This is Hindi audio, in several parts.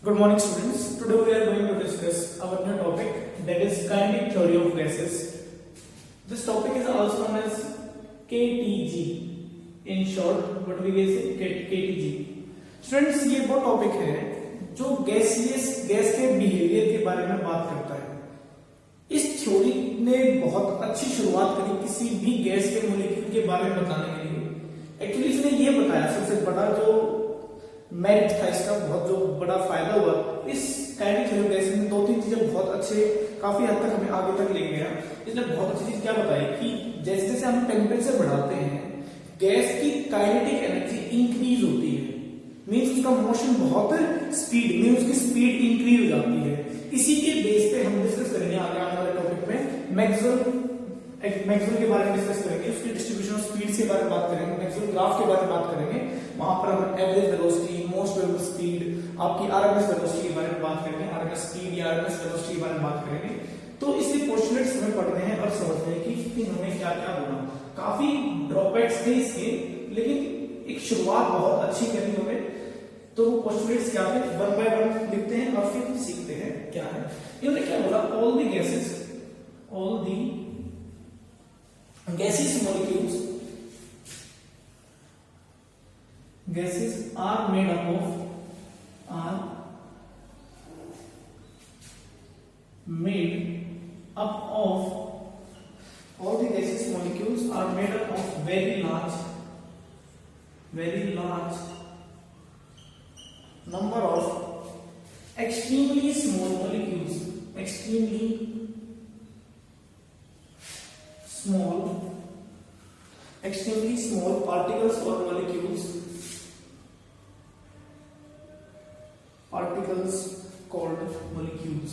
Good morning, students. Today we are going to discuss our new topic, that is kinetic theory of gases. This topic is also known as KTG. In short, what we can say KTG. Students, ये वो टॉपिक है जो गैस के बिहेवियर के बारे में बात करता है। इस थ्योरी ने बहुत अच्छी शुरुआत करी किसी भी गैस के मॉलिक्यूल के बारे में बताने के लिए। एक्चुअली इसने ये बताया, सबसे बड़ा जो मेरिट था इसका, बहुत जो बड़ा फायदा हुआ इस काइनेटिक थ्योरी ऑफ गैसेस में, दो तीन चीजें बहुत अच्छे, काफी हद तक हमें आगे तक ले गया। इसने बहुत अच्छी चीज क्या बताई कि जैसे जैसे हम टेम्परेचर बढ़ाते हैं गैस की काइनेटिक एनर्जी इंक्रीज होती है, मींस उसका मोशन बहुत स्पीड में, उसकी स्पीड इंक्रीज हो जाती है। इसी के बेस पे हम डिस्कस करेंगे आगे आने वाले टॉपिक में मैक्सवेल के बारे में डिस्कस करेंगे, उसकी डिस्ट्रीब्यूशन ऑफ स्पीड के बारे में बात करेंगे, मैक्सवेल ग्राफ के बारे में बात करेंगे। वहां पर हम average velocity, most velocity speed, आपकी आरएमएस वेलोसिटी के बारे में बात करेंगे, आरएमएस स्पीड या आरएमएस वेलोसिटी के बारे में बात करेंगे। तो इसलिए पोस्टुलेट्स हमें पढ़ने हैं और समझने हैं कि इन्होंने क्या क्या बोला। काफी ड्रॉबैक्स थे इसके, लेकिन एक शुरुआत बहुत अच्छी करी हमें। तो पोस्टुलेट्स क्या थे, वन बाय वन लिखते हैं और फिर सीखते हैं क्या है। इन्होंने क्या बोला, all the gaseous molecules are made up of all the gaseous molecules are made up of very large number of extremely small molecules, extremely small particles or molecules, called molecules।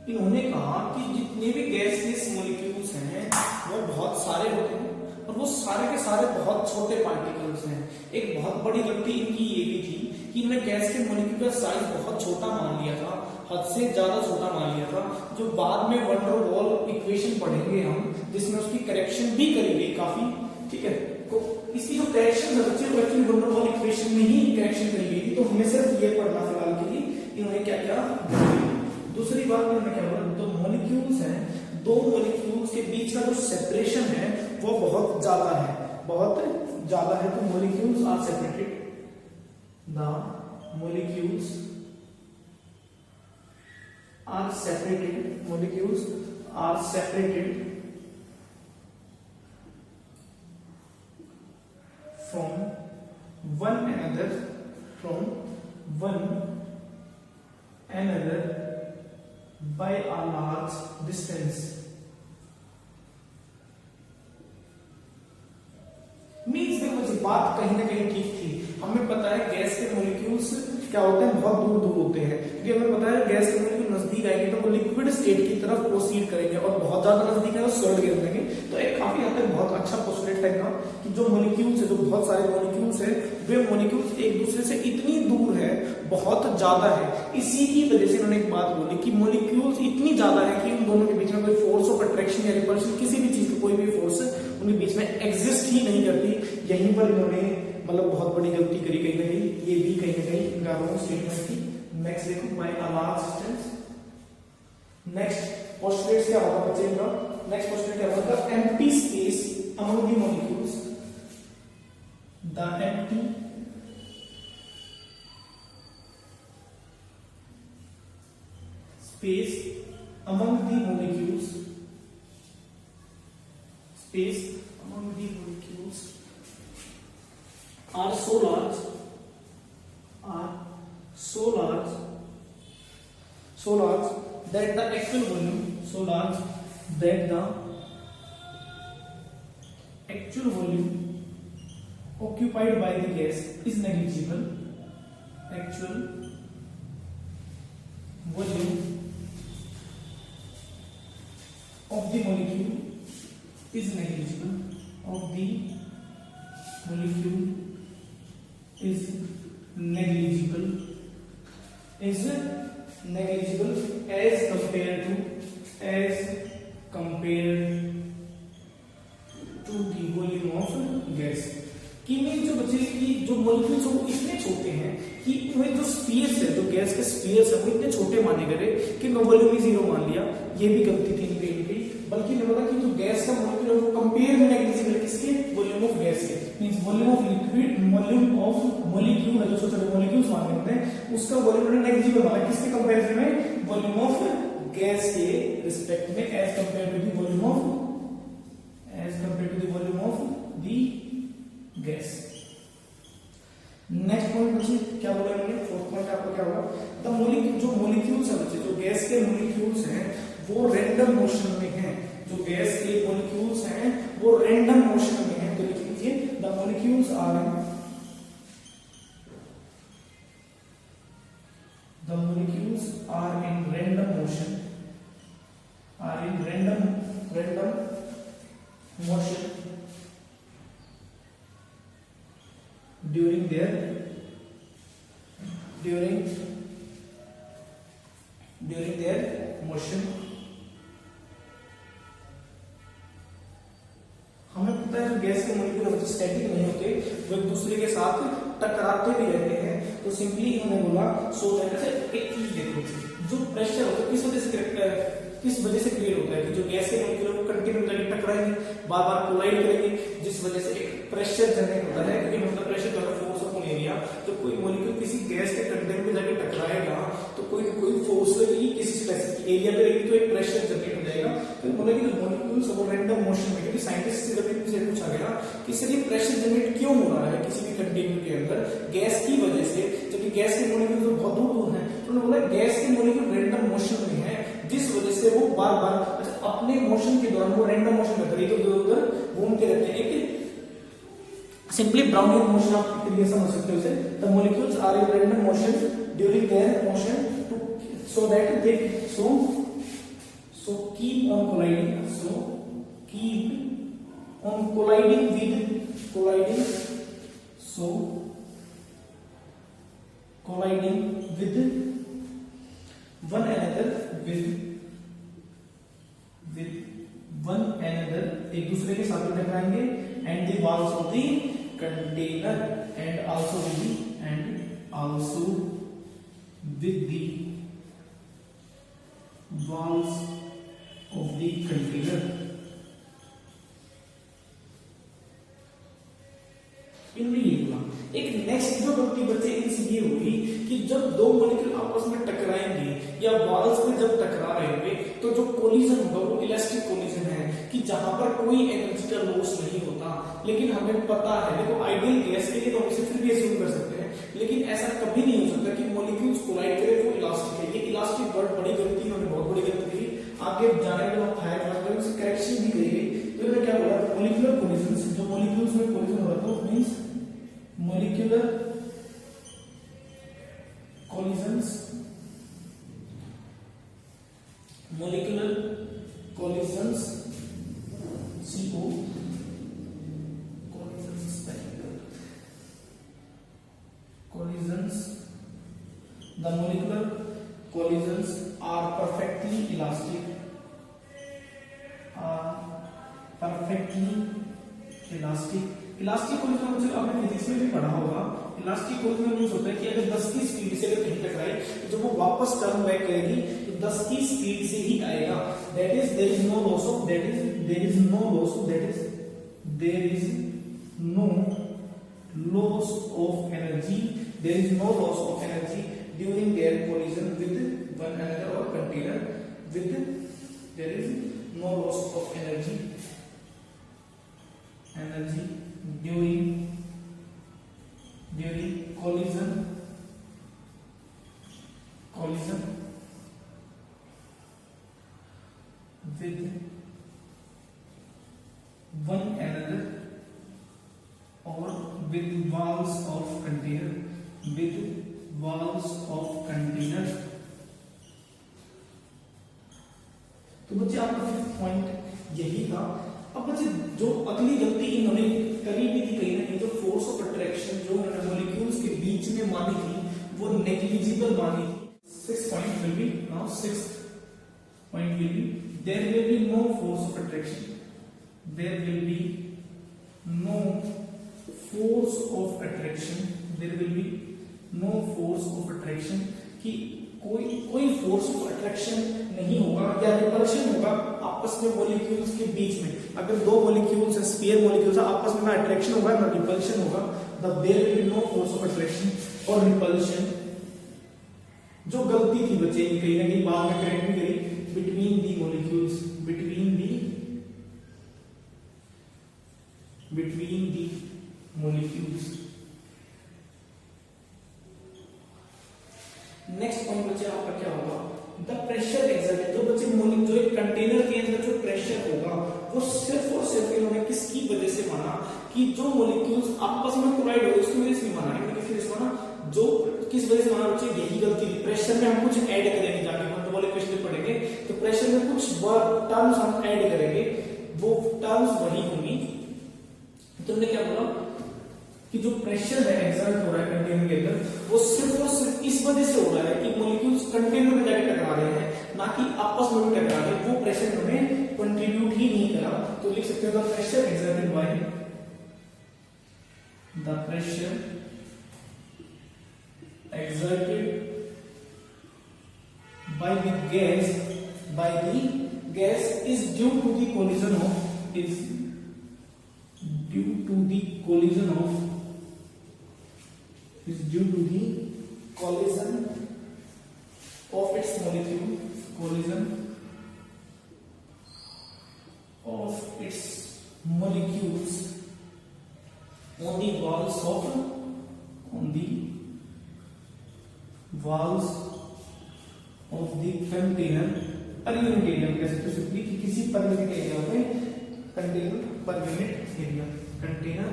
इन्होंने कहा कि जितने भी गैसियस मॉलिक्यूल्स हैं वो बहुत सारे होते हैं और वो सारे के सारे बहुत छोटे पार्टिकल्स हैं। एक बहुत बड़ी गलती इनकी ये भी थी कि इन्होंने गैस के मॉलिक्यूल का साइज बहुत छोटा मान लिया था, हद से ज्यादा छोटा मान लिया था, जो बाद में वन डर वॉल इक्वेशन पढ़ेंगे हम, जिसमें उसकी करेक्शन भी करी गई काफी, ठीक है। तो इसकी जो करेक्शन है बच्चे एक्चुअली वन डर वॉल इक्वेशन में ही करेक्शन करी गई थी, तो हमें सिर्फ ये पढ़ना फिलहाल के लिए। इन्होंने क्या क्या, दूसरी बात इन्होंने क्या बोला, दो मॉलिक्यूल्स हैं, दो मॉलिक्यूल्स के बीच का जो सेपरेशन है वो बहुत ज्यादा है, तो molecules are separated, the molecules are separated from one another by a large distance। Means देखो मुझे बात कहीं ना कहीं ठीक थी। हमें पता है गैस के मॉलिक्यूल्स क्या होते हैं, बहुत दूर दूर होते हैं, क्योंकि हमें पता है गैस के मॉलिक्यूल नजदीक आएंगे तो वो लिक्विड स्टेट की तरफ प्रोसीड करेंगे और बहुत ज्यादा नजदीक है वो सॉलिड गिर देंगे। तो एक काफी हद तक बहुत अच्छा पोस्टुलेट है कि जो मॉलिक्यूल्स है, जो बहुत सारे मॉलिक्यूल्स है, वे मॉलिक्यूल्स एक दूसरे से इतनी दूर है, बहुत ज्यादा है। इसी की वजह से उन्होंने एक बात बोली कि मॉलिक्यूल्स इतनी ज्यादा है कि उन दोनों के बीच में कोई फोर्स ऑफ अट्रैक्शन या रिपल्शन, किसी भी चीज की कोई भी फोर्स उनके बीच में एग्जिस्ट ही नहीं करती। यहीं पर इन्होंने मतलब बहुत बड़ी गलती करी कहीं ना कहीं, ये भी कहीं ना कहीं इनका रॉन्ग स्टेटमेंट थी। नेक्स्ट देखो, by a large distance. Next postulate क्या होगा बच्चे इनका, नेक्स्ट पोस्टुलेट क्या होगा, empty space among the molecules, the empty space among the molecules are so large that the actual volume occupied by the gas is negligible। Actual volume of the molecule is negligible, is negligible as compared to the volume of gas. कि में जो बचे की जो मॉलिक्यूल्स वो इतने छोटे हैं कि उनमें जो स्फीयर्स है, जो गैस के स्फीयर्स है वो इतने छोटे माने गए कि नो वॉल्यूम ही जीरो मान लिया। ये भी गलती थी इनकी, बल्कि मैं बोला कि जो गैस का मॉलिक्यूल है वो कंपेयर में नेग्लिजिबल किसके, वॉल्यूम ऑफ गैस के, means volume of liquid, volume of molecule है जो छोटे मॉलिक्यूल्स माने होते हैं उसका वॉल्यूम नेग्लिजिबल माना किसके कंपैरिजन में, वॉल्यूम ऑफ गैस के रिस्पेक्ट में, as compare to the volume of the gas. Next point बच्चे क्या बोला मैंने, फोर्थ पॉइंट आपका क्या होगा, द मॉलिक्यूल, जो मॉलिक्यूल्स है बच्चे, जो गैस के मॉलिक्यूल्स हैं वो रैंडम मोशन में हैं, जो गैस के मॉलिक्यूल्स हैं वो रैंडम मोशन में हैं। तो लिख लीजिए the molecules are in random motion, during their motion। हमें पता है गैस के मॉलिक्यूल स्टैटिक नहीं होते, वो एक दूसरे के साथ टकराते भी रहते हैं। तो सिंपली इन्होंने बोला सो दैट एक चीज देखो, जो प्रेशर होता है किस वजह से क्रिएट होता है कि जो गैस के मॉलिक्यूल वो कंटिन्यू जाके टकराएंगे, बार बार कोलाइड करेंगे, जिस वजह से एक प्रेशर जनरेट होता है। क्योंकि मतलब प्रेशर द्वारा फोर्स अपॉन एरिया, तो कोई मॉलिक्यूल किसी गैस के कंटेंट में जाके टकराएगा तो कोई फोर्स लगेगी किसी स्पेसिफिक एरिया पे लगेगी, तो एक प्रेशर जनरेट हो जाएगा। तो बोला कि जो मॉलिक्यूल्स वो रैंडम मोशन में, क्योंकि साइंटिस्ट से जब इनसे पूछा गया कि सर ये प्रेशर जनरेट क्यों हो रहा है किसी भी कंटेनर के अंदर गैस की वजह से, जबकि गैस के मॉलिक्यूल तो बहुत दूर हैं, तो उन्होंने बोला गैस के मॉलिक्यूल रैंडम मोशन में है, जिस वजह से वो बार बार अपने मोशन के दौरान वो रैंडम मोशन करते हैं, इधर उधर घूमते रहते हैं। एक सिंपली ब्राउनिंग मोशन आप तरीके से समझ सकते हो इसे। The molecules are in random motion during their motion to so that they keep on colliding with one another एक दूसरे के साथ टकराएंगे, and the walls of the container and also with the walls of the container। इनमें ये हुआ। एक नेक्स्ट जो गलती बच्चे इनसे ये होगी कि जब दो मॉलिक्यूल आपस में टकराएंगे या वॉल्स में जब टकरा रहे होंगे तो जो कोलिजन होगा वो इलास्टिक कोलिजन है, कि जहां पर कोई एनर्जी का लॉस नहीं होता। लेकिन हमें पता है, देखो आइडियल गैस के लिए तो हम इसे फिर भी अज्यूम कर सकते हैं, लेकिन ऐसा कभी नहीं हो सकता कि मॉलिक्यूल्स कोलाइड करें वो इलास्टिक है। ये इलास्टिक वर्ड बड़ी गलती, उन्होंने बहुत बड़ी गलती की। आगे जाने के बाद हायर क्लास में करेक्शन भी करी गई। तो इन्होंने क्या बोला, मॉलिक्यूलर कोलिजन, जो मॉलिक्यूल्स में कोलिजन हो रहा है means molecular collisions CO collisions, the molecular collisions are perfectly elastic, elastic collision मुझे आपने फिजिक्स में भी पढ़ा होगा। इलास्टिक कोलिजन मींस होता है कि अगर 10 की स्पीड से अगर कहीं टकराए तो जब वो वापस टर्न बैक करेगी तो 10 की स्पीड से ही आएगा। That is there is no loss of energy during their collision with one another और container there is no loss of energy during collision with one another or with walls of container तो बच्चे आपका फिफ्थ पॉइंट यही था। अब बच्चे जो अगली गलती इन्होंने करी भी थी कहीं ना कहीं, जो फोर्स ऑफ अट्रैक्शन जो उन्होंने मॉलिक्यूल्स के बीच में मानी थी वो नेग्लिजिबल मानी थी। Sixth point will be there will be no force of attraction, there will be no force of attraction, there will be no force of attraction, कि कोई फोर्स ऑफ अट्रैक्शन नहीं होगा या रिपल्शन होगा आपस में मॉलिक्यूल्स के बीच में। अगर दो मॉलिक्यूल्स है, स्फीयर मॉलिक्यूल्स है, आपस में ना अट्रैक्शन होगा ना रिपल्शन होगा, there will be no force of attraction और रिपल्शन। जो गलती थी बच्चे की कहीं ना कहीं बाद में करेक्ट भी करी, between the molecules, between the molecules. Next point बच्चे आपका क्या होगा, द प्रेशर एक्सर्टेड। जो बच्चे जो एक कंटेनर के अंदर जो प्रेशर होगा वो सिर्फ और सिर्फ इन्होंने किसकी वजह से माना कि जो मॉलिक्यूल्स आपस में कोलाइड हो उसकी वजह से नहीं माना, किसकी वजह से माना, जो किस वजह से माना बच्चे, यही गलती थी। प्रेशर में हम कुछ ऐड करेंगे, जाके हम तो वाले क्वेश्चन पढ़ेंगे तो प्रेशर में कुछ टर्म्स हम ऐड करेंगे, वो टर्म्स वही होंगी। तुमने क्या बोला कि जो प्रेशर है एक्सर्ट हो रहा है कंटेनर के अंदर, वो सिर्फ और सिर्फ इस वजह से हो रहा है कि मॉलिक्यूल्स कंटेनर में जाके टकरा रहे हैं, ना कि आपस में भी टकरा रहे हैं। वो प्रेशर उन्होंने कंट्रीब्यूट ही नहीं करा। तो लिख सकते हो the pressure exerted by the gas is due to the collision of its molecules on the walls of the container per unit area। कह सकते हो सिंपली कि किसी पर यूनिट एरिया में container per unit area, container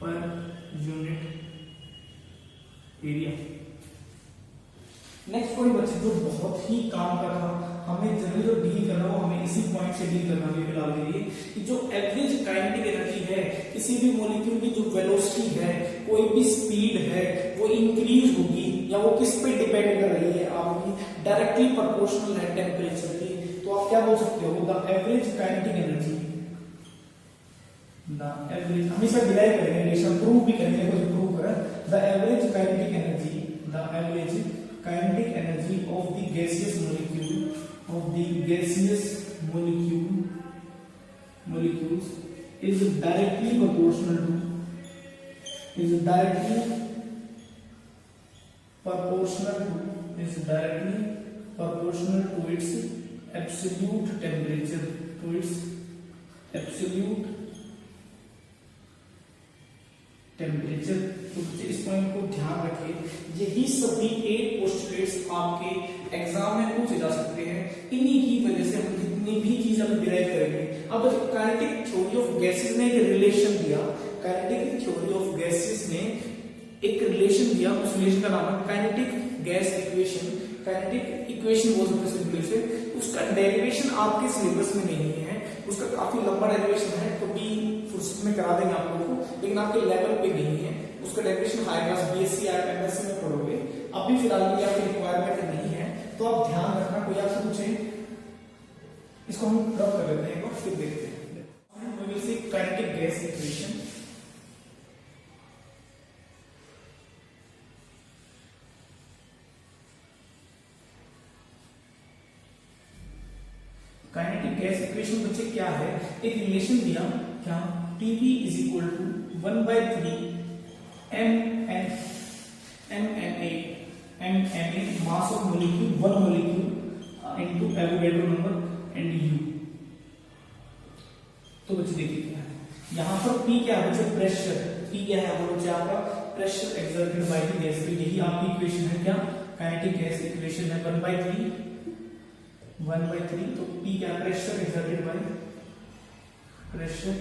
per unit area. Next point बच्चे जो बहुत ही काम कर रहा, हमें जनरली जो डील करना हो हमें इसी पॉइंट से डील करना है फिलहाल के लिए, कि जो एवरेज काइनेटिक एनर्जी है किसी भी मॉलिक्यूल की, जो वेलोसिटी है, कोई भी स्पीड है, वो इंक्रीज होगी या वो किस पे डिपेंड कर रही है, आपकी डायरेक्टली प्रोपोर्शनल है टेम्परेचर की। तो आप क्या बोल सकते हो, the average kinetic energy, the average हमेशा डिराइव करेंगे, रिलेशन प्रूव भी करेंगे, कुछ प्रूव करें। The average kinetic energy, the average kinetic energy of the gaseous molecules is directly proportional to its absolute temperature, तो इस पॉइंट को ध्यान रखिए। यही सभी 8 पोस्टुलेट्स आपके एग्जाम में पूछे जा सकते हैं, इन्हीं की वजह से हम जितनी भी चीज हम डिराइव करेंगे। अब काइनेटिक थ्योरी ऑफ गैसेस ने एक रिलेशन दिया, काइनेटिक थ्योरी ऑफ गैसेस ने एक रिलेशन दिया, उस रिलेशन का नाम है kinetic gas equation, kinetic equation बोल सकते हैं सिंपली से। उसका डेरिवेशन आपके सिलेबस में नहीं है, उसका काफी लंबा डेरिवेशन है, तो भी फुर्सत में करा देंगे आप लोगों को, लेकिन आपके लेवल पे नहीं है। उसका डेरिवेशन हाई क्लास बीएससी या एमएससी में पढ़ोगे, अभी फिलहाल के लिए आपकी रिक्वायरमेंट नहीं है, तो आप ध्यान रखना। कोई आपसे पूछे, इसको हम ड्रॉप कर लेते हैं, फिर देखते हैं। We will see kinetic gas equation. Kinetic gas equation बच्चे क्या है, एक रिलेशन दिया, क्या, PV is equal to 1/3 MMA mass of molecule, 1 molecule into Avogadro number and U। तो बच्चे देखिए क्या है, यहां पर P क्या है बच्चे, प्रेशर। P क्या है वो बच्चे आपका pressure exerted by the gas. यही आपकी इक्वेशन है, क्या, काइनेटिक गैस इक्वेशन है 1/3। तो P क्या, pressure exerted by, pressure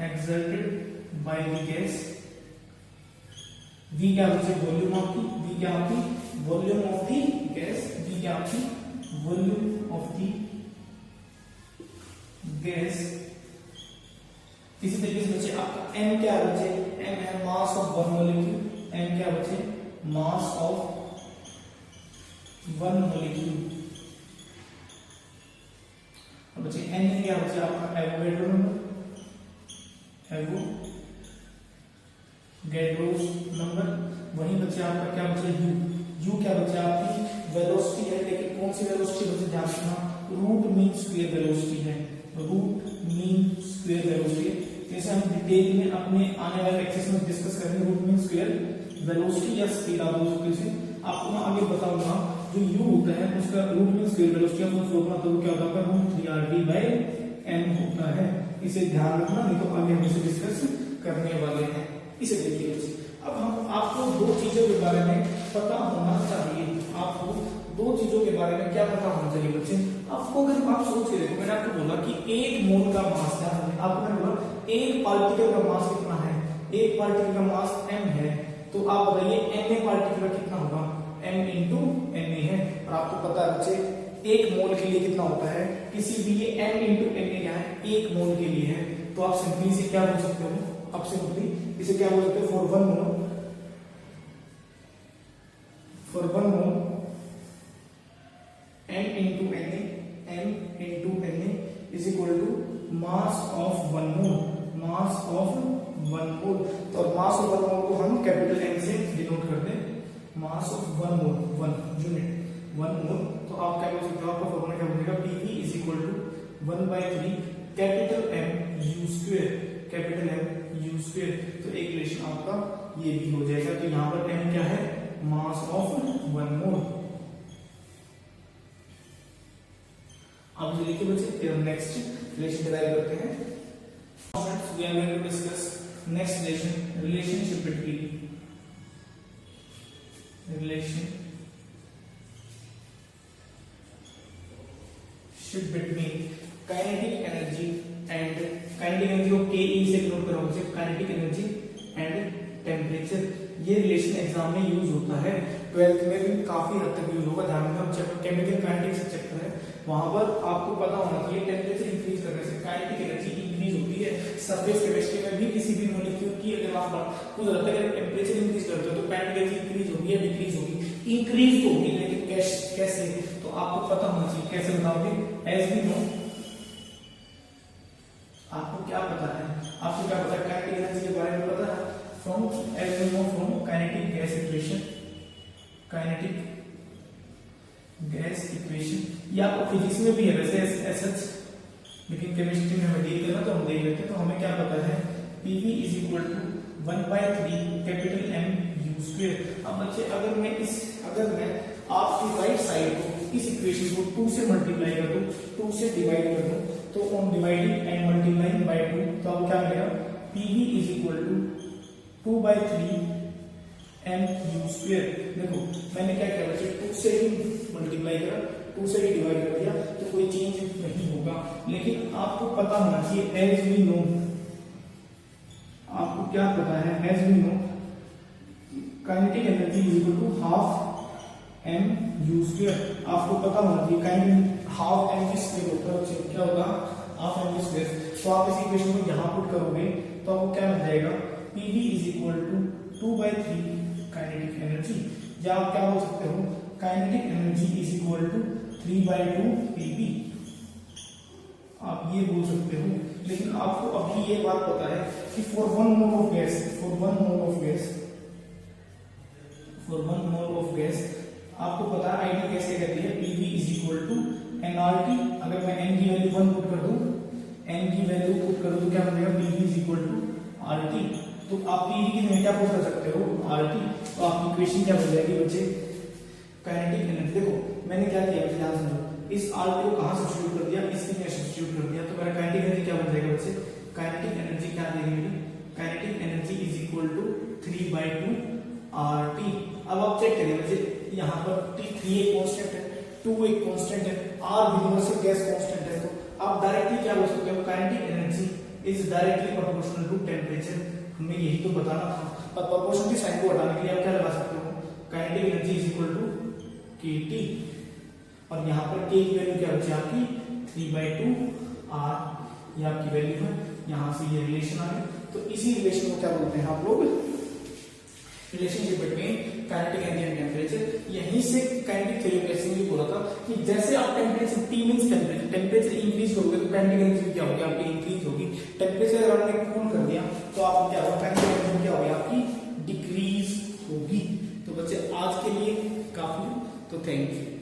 exerted by the gas. V क्या बच्चे, वॉल्यूम ऑफ दी, V क्या आपकी volume of the gas, V क्या आपकी वॉल्यूम ऑफ दी गैस। इसी तरीके से बच्चे आपका M क्या है बच्चे, M है मास ऑफ 1 मॉलिक्यूल, M क्या बच्चे, मास ऑफ 1 मॉलिक्यूल। अब बच्चे एन क्या बच्चे आपका एवोगैड्रो नंबर, नंबर। वहीं बच्चे आपका क्या बच्चे यू क्या बच्चे आपकी वेलोसिटी है, लेकिन कौन सी वेलोसिटी बच्चे ध्यान रखना, रूट मीन स्क्वायर वेलोसिटी है, रूट मीन स्क्वायर वेलोसिटी। जैसे हम डिटेल में अपने आने वाले लेक्चर्स में डिस्कस करेंगे रूट मीन स्क्वायर वेलोसिटी या स्पीड आप बोल सकते हैं। आपको मैं आगे बताऊंगा जो यू होता है उसका रूट मीन स्क्वायर वेलोसिटी का फॉर्मूला तो क्या होता है √3rd/m होता है। इसे ध्यान रखना, नहीं तो आगे हम इसे डिस्कस करने वाले हैं। इसे देखिए बच्चे, अब हम आपको दो चीजों के बारे में पता होना चाहिए। आपको दो चीजों के बारे में क्या पता होना चाहिए बच्चे? आपको अगर आप सोच के देखो, मैंने आपको बोला कि एक मोल का मास है, आपको मैंने बोला एक पार्टिकल का मास कितना है, एक पार्टिकल का मास m है, तो आप बताइए na पार्टिकल का कितना होगा, m इंटू na है। और आपको पता है बच्चे एक मोल के लिए कितना होता है, किसी भी ये m इंटू na क्या है, एक मोल के लिए है। तो आप सिंपली इसे क्या बोल सकते हो, आप सिंपली इसे क्या बोल सकते हो, for one mole m into na is equal to mass of one mole, mass of one mole. तो मास ऑफ वन मोल को हम कैपिटल M से डिनोट करते हैं, मास of one mole, one unit one mole. तो आप क्या बोल सकते हो, आपका फॉर्मूला क्या बनेगा, PV is equal to 1/3 capital M U square, capital M U square. तो एक रिलेशन आपका ये भी हो जाएगा कि यहाँ पर M क्या है, मास ऑफ वन मोल। अब देखिए बच्चे नेक्स्ट रिलेशन डिराइव करते हैं। We are going to discuss next relationship between kinetic energy and kinetic energy को Ke से नोट करो मुझे, kinetic energy and temperature। ये रिलेशन एग्जाम में यूज होता है, 12th में भी काफी हद तक यूज होगा। ध्यान रखना, चैप्टर केमिकल काइनेटिक्स का चैप्टर है, वहां पर आपको पता होना चाहिए टेम्परेचर इंक्रीज करने से काइनेटिक एनर्जी इंक्रीज होती है। सरफेस केमिस्ट्री में भी किसी भी मॉलिक्यूल की अगर आप कुछ रहता है टेम्परेचर इंक्रीज करते हो तो काइनेटिक एनर्जी इंक्रीज होगी या डिक्रीज होगी, इंक्रीज तो होगी, लेकिन कैसे, तो आपको पता होना चाहिए। कैसे बताओगे, एज वी नो, आपको क्या पता है, आपको क्या पता है काइनेटिक एनर्जी के बारे में पता है, from as we know from kinetic gas equation, kinetic gas equation. ये आपको फिजिक्स में भी है वैसे सच, लेकिन केमिस्ट्री में हमें डील करना तो हम देख लेते हैं। तो हमें क्या पता है, PV is equal to 1/3 capital M U square. अब बच्चे अगर मैं आपकी राइट साइड को इस इक्वेशन को 2 से मल्टीप्लाई कर दूं, 2 से डिवाइड कर दूं, तो on dividing and multiplying by 2 तो आपको क्या मिलेगा, PV is equal to 2/3 M U square. देखो मैंने क्या किया बच्चे, 2 से ही मल्टीप्लाई करा, 2 से ही डिवाइड कर दिया, तो कोई चेंज नहीं होगा। लेकिन आपको पता होना चाहिए, एज वी नो, आपको क्या पता है, as we know kinetic energy is equal to half M U square. आपको पता होना चाहिए काइनेटिक हाफ M स्क्वायर होता है, क्या होगा, हाफ M स्क्वायर। तो आप इस इक्वेशन को यहां पुट करोगे तो आपको क्या मिल जाएगा, PV is equal to 2/3 kinetic energy, या आप क्या बोल सकते हो, kinetic energy is equal to 3/2 PV, आप ये बोल सकते हो। लेकिन आपको अभी ये बात पता है कि for one mole of gas आपको पता है आइडिया कैसे कहती है, PV is equal to nRT। अगर मैं n की वैल्यू 1 पुट कर दूं, तो क्या बनेगा, PV is equal to RT। तो आप PV की जगह क्या पुट कर सकते हो, RT। तो आपकी इक्वेशन क्या बन जाएगी बच्चे, काइनेटिक एनर्जी। देखो मैंने क्या किया, ध्यान समझो, इस RT को कहां सब्स्टिट्यूट कर दिया, इसकी जगह सब्स्टिट्यूट कर दिया, तो मेरा काइनेटिक एनर्जी क्या बन जाएगा बच्चे, काइनेटिक एनर्जी क्या देगी मेरी, kinetic energy is equal to 3/2 RT। अब आप चेक करिए बच्चे, यहाँ पर 3 एक कांस्टेंट है, 2 एक कांस्टेंट है, R यूनिवर्सल गैस कांस्टेंट है, तो आप डायरेक्टली क्या बोल सकते हो, kinetic energy is directly proportional to temperature. हमें यही तो बताना था, पर प्रोपोर्शन की साइन को हटाने के लिए आप क्या लगा सकते हो, kinetic energy is equal to KT, और यहाँ पर K की वैल्यू क्या बची आपकी 3/2 R, ये आपकी वैल्यू है, यहाँ से ये रिलेशन आ गया। तो इसी रिलेशन को क्या बोलते हैं आप लोग, relationship between kinetic energy and temperature. यहीं से काइनेटिक थ्योरी ऑफ गैसेस में बोला था कि जैसे आप temperature T means temperature increase करोगे तो काइनेटिक एनर्जी क्या होगी आपकी, इंक्रीज होगी। टेम्परेचर अगर आपने कूल कर दिया तो आप क्या होगा, काइनेटिक एनर्जी क्या होगी आपकी, डिक्रीज होगी। तो बच्चे आज के लिए काफी, तो थैंक यू।